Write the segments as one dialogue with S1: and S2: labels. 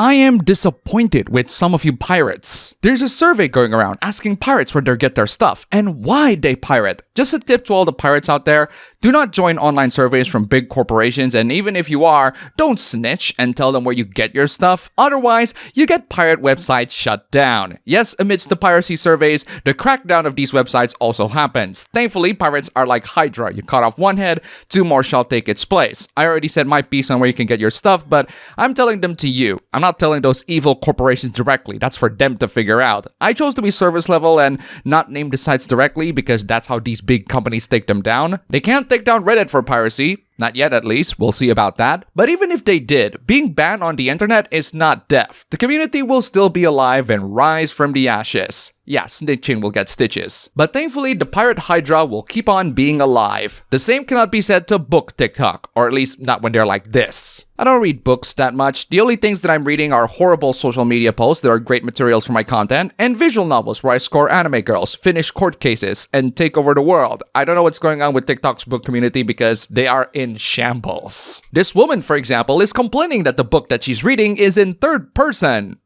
S1: I am disappointed with some of you pirates. There's a survey going around asking pirates where they get their stuff and why they pirate. Just a tip to all the pirates out there, do not join online surveys from big corporations, and even if you are, don't snitch and tell them where you get your stuff. Otherwise, you get pirate websites shut down. Yes, amidst the piracy surveys, the crackdown of these websites also happens. Thankfully, pirates are like Hydra. You cut off one head, two more shall take its place. I already said my piece on where you can get your stuff, but I'm telling them to you. I'm not telling those evil corporations directly. That's for them to figure out. I chose to be service level and not name the sites directly because that's how these big companies take them down. They can't take down Reddit for piracy. Not yet, at least. We'll see about that. But even if they did, being banned on the internet is not death. The community will still be alive and rise from the ashes. Yeah, snitching will get stitches. But thankfully, the pirate Hydra will keep on being alive. The same cannot be said to book TikTok, or at least not when they're like this. I don't read books that much. The only things that I'm reading are horrible social media posts that are great materials for my content, and visual novels where I score anime girls, finish court cases, and take over the world. I don't know what's going on with TikTok's book community because they are in shambles. This woman, for example, is complaining that the book that she's reading is in third person.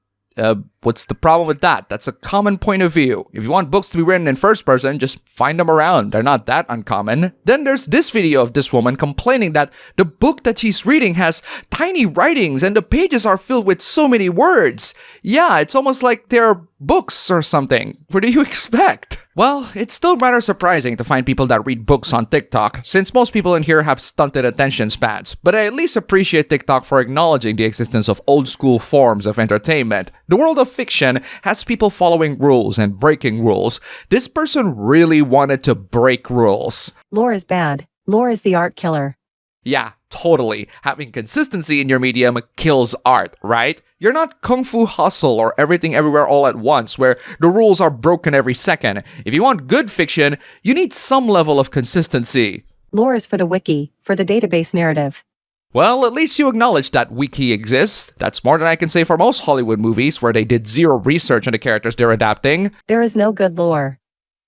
S1: What's the problem with that? That's a common point of view. If you want books to be written in first person, just find them around. They're not that uncommon. Then there's this video of this woman complaining that the book that she's reading has tiny writings and the pages are filled with so many words. Yeah, it's almost like they're books or something. What do you expect? Well, it's still rather surprising to find people that read books on TikTok, since most people in here have stunted attention spans. But I at least appreciate TikTok for acknowledging the existence of old school forms of entertainment. The world of fiction has people following rules and breaking rules. This person really wanted to break rules.
S2: Lore is bad. Lore is the art killer.
S1: Yeah, totally. Having consistency in your medium kills art, right? You're not Kung Fu Hustle or Everything Everywhere All at Once, where the rules are broken every second. If you want good fiction, you need some level of consistency.
S2: Lore is for the wiki, for the database narrative.
S1: Well, at least you acknowledge that wiki exists. That's more than I can say for most Hollywood movies, where they did zero research on the characters they're adapting.
S2: There is no good lore.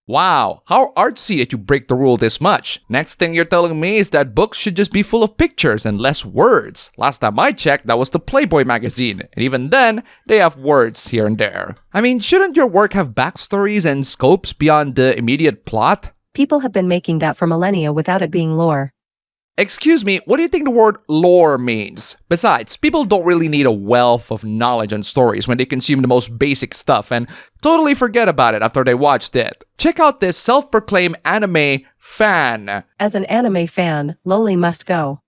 S1: Wow, how artsy that you break the rule this much. Next thing you're telling me is that books should just be full of pictures and less words. Last time I checked, that was the Playboy magazine, and even then, they have words here and there. I mean, shouldn't your work have backstories and scopes beyond the immediate plot?
S2: People have been making that for millennia without it being lore.
S1: Excuse me, what do you think the word lore means? Besides, people don't really need a wealth of knowledge and stories when they consume the most basic stuff and totally forget about it after they watched it. Check out this self-proclaimed anime fan.
S2: As an anime fan, Loli must go.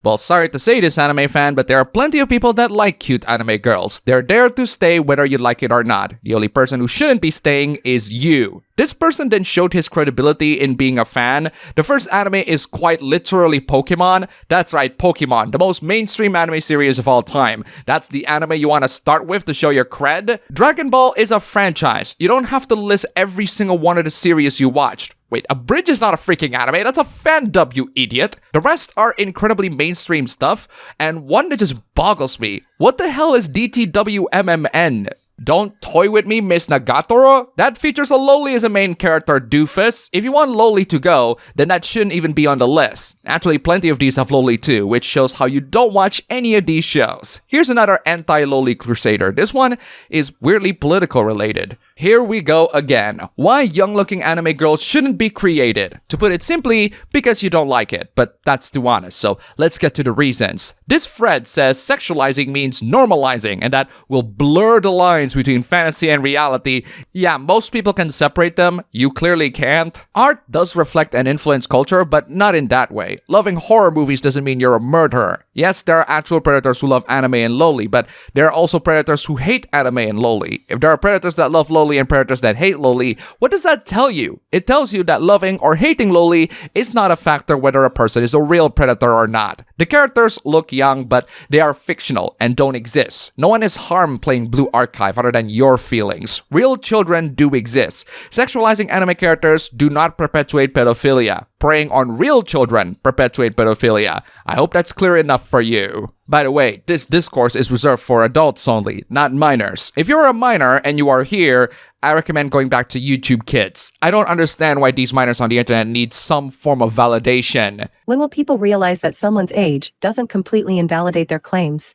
S1: Well, sorry to say this, anime fan, but there are plenty of people that like cute anime girls. They're there to stay whether you like it or not. The only person who shouldn't be staying is you. This person then showed his credibility in being a fan. The first anime is quite literally Pokemon. That's right, Pokemon, the most mainstream anime series of all time. That's the anime you want to start with to show your cred. Dragon Ball is a franchise. You don't have to list every single one of the series you watched. Wait, a bridge is not a freaking anime, that's a fan dub, you idiot. The rest are incredibly mainstream stuff, and one that just boggles me. What the hell is DTWMMN? Don't toy with me, Miss Nagatoro? That features a Loli as a main character, doofus. If you want Loli to go, then that shouldn't even be on the list. Actually, plenty of these have Loli too, which shows how you don't watch any of these shows. Here's another anti-Loli crusader. This one is weirdly political related. Here we go again. Why young-looking anime girls shouldn't be created. To put it simply, because you don't like it, but that's too honest, so let's get to the reasons. This Fred says sexualizing means normalizing, and that will blur the lines between fantasy and reality. Yeah, most people can separate them. You clearly can't. Art does reflect and influence culture, but not in that way. Loving horror movies doesn't mean you're a murderer. Yes, there are actual predators who love anime and loli, but there are also predators who hate anime and loli. If there are predators that love loli and predators that hate loli, what does that tell you? It tells you that loving or hating loli is not a factor whether a person is a real predator or not. The characters look young, but they are fictional and don't exist. No one is harmed playing Blue Archive other than your feelings. Real children do exist. Sexualizing anime characters do not perpetuate pedophilia. Preying on real children perpetuate pedophilia. I hope that's clear enough for you. By the way, this discourse is reserved for adults only, not minors. If you're a minor and you are here, I recommend going back to YouTube Kids. I don't understand why these minors on the internet need some form of validation.
S2: When will people realize that someone's age doesn't completely invalidate their claims?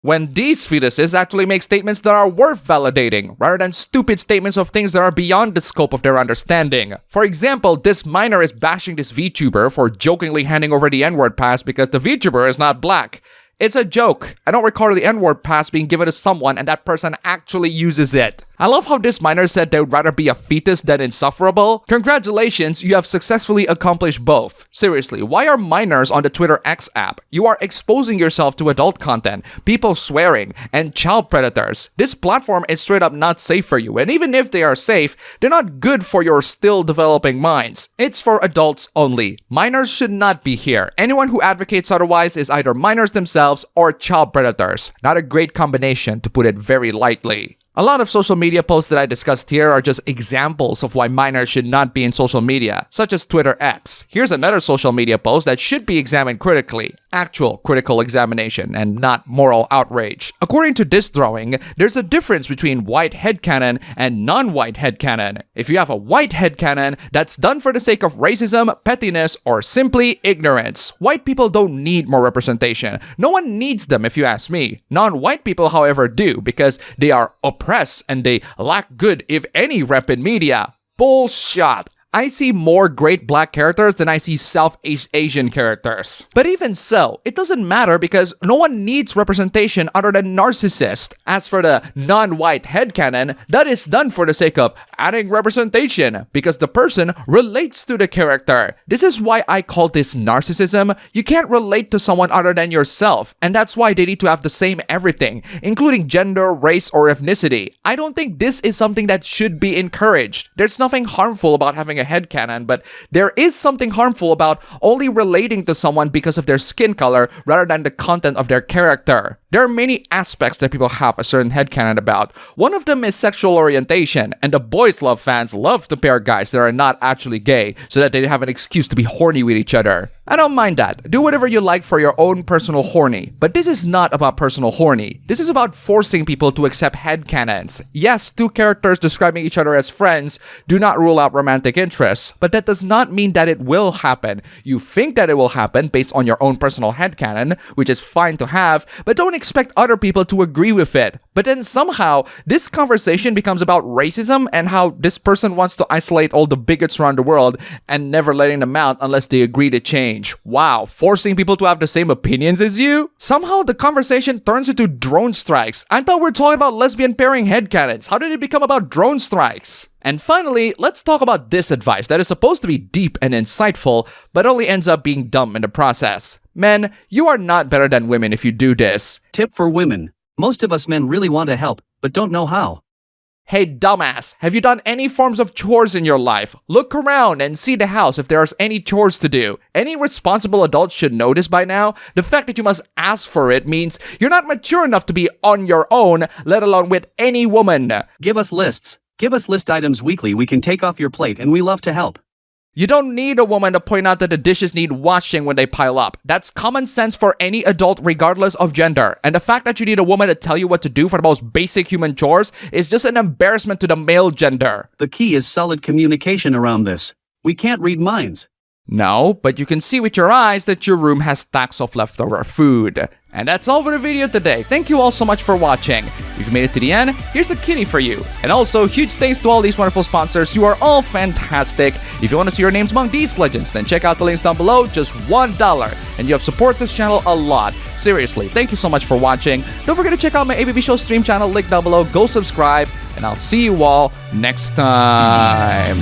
S1: when these fetuses actually make statements that are worth validating, rather than stupid statements of things that are beyond the scope of their understanding. For example, this minor is bashing this VTuber for jokingly handing over the N-word pass because the VTuber is not black. It's a joke. I don't recall the N-word pass being given to someone and that person actually uses it. I love how this minor said they would rather be a fetus than insufferable. Congratulations, you have successfully accomplished both. Seriously, why are minors on the Twitter X app? You are exposing yourself to adult content, people swearing, and child predators. This platform is straight up not safe for you, and even if they are safe, they're not good for your still developing minds. It's for adults only. Minors should not be here. Anyone who advocates otherwise is either minors themselves or child predators. Not a great combination, to put it very lightly. A lot of social media posts that I discussed here are just examples of why minors should not be in social media, such as Twitter X. Here's another social media post that should be examined critically. Actual critical examination and not moral outrage. According to this drawing, there's a difference between white headcanon and non-white headcanon. If you have a white headcanon, that's done for the sake of racism, pettiness, or simply ignorance. White people don't need more representation. No one needs them if you ask me. Non-white people, however, do, because they are oppressed and they lack good, if any, rep in media. Bullshit. I see more great black characters than I see Southeast Asian characters. But even so, it doesn't matter because no one needs representation other than narcissists. As for the non-white headcanon, that is done for the sake of adding representation because the person relates to the character. This is why I call this narcissism. You can't relate to someone other than yourself, and that's why they need to have the same everything, including gender, race, or ethnicity. I don't think this is something that should be encouraged. There's nothing harmful about having a headcanon, but there is something harmful about only relating to someone because of their skin color rather than the content of their character. There are many aspects that people have a certain headcanon about. One of them is sexual orientation, and the boys love fans love to pair guys that are not actually gay so that they have an excuse to be horny with each other. I don't mind that. Do whatever you like for your own personal horny. But this is not about personal horny. This is about forcing people to accept headcanons. Yes, two characters describing each other as friends do not rule out romantic interests, but that does not mean that it will happen. You think that it will happen based on your own personal headcanon, which is fine to have, but don't expect other people to agree with it. But then somehow, this conversation becomes about racism and how this person wants to isolate all the bigots around the world and never letting them out unless they agree to change. Wow, forcing people to have the same opinions as you? Somehow the conversation turns into drone strikes. I thought we were talking about lesbian pairing headcanons. How did it become about drone strikes? And finally, let's talk about this advice that is supposed to be deep and insightful, but only ends up being dumb in the process. Men, you are not better than women if you do this.
S3: Tip for women. Most of us men really want to help, but don't know how.
S1: Hey dumbass, have you done any forms of chores in your life? Look around and see the house if there's any chores to do. Any responsible adult should know this by now. The fact that you must ask for it means you're not mature enough to be on your own, let alone with any woman.
S3: Give us lists. Give us list items weekly we can take off your plate, and we love to help.
S1: You don't need a woman to point out that the dishes need washing when they pile up. That's common sense for any adult regardless of gender. And the fact that you need a woman to tell you what to do for the most basic human chores is just an embarrassment to the male gender.
S3: The key is solid communication around this. We can't read minds.
S1: No, but you can see with your eyes that your room has stacks of leftover food. And that's all for the video today. Thank you all so much for watching. If you made it to the end, here's a kitty for you. And also, huge thanks to all these wonderful sponsors. You are all fantastic. If you want to see your names among these legends, then check out the links down below. Just $1. And you have supported this channel a lot. Seriously, thank you so much for watching. Don't forget to check out my ABB Show stream channel, link down below. Go subscribe. And I'll see you all next time.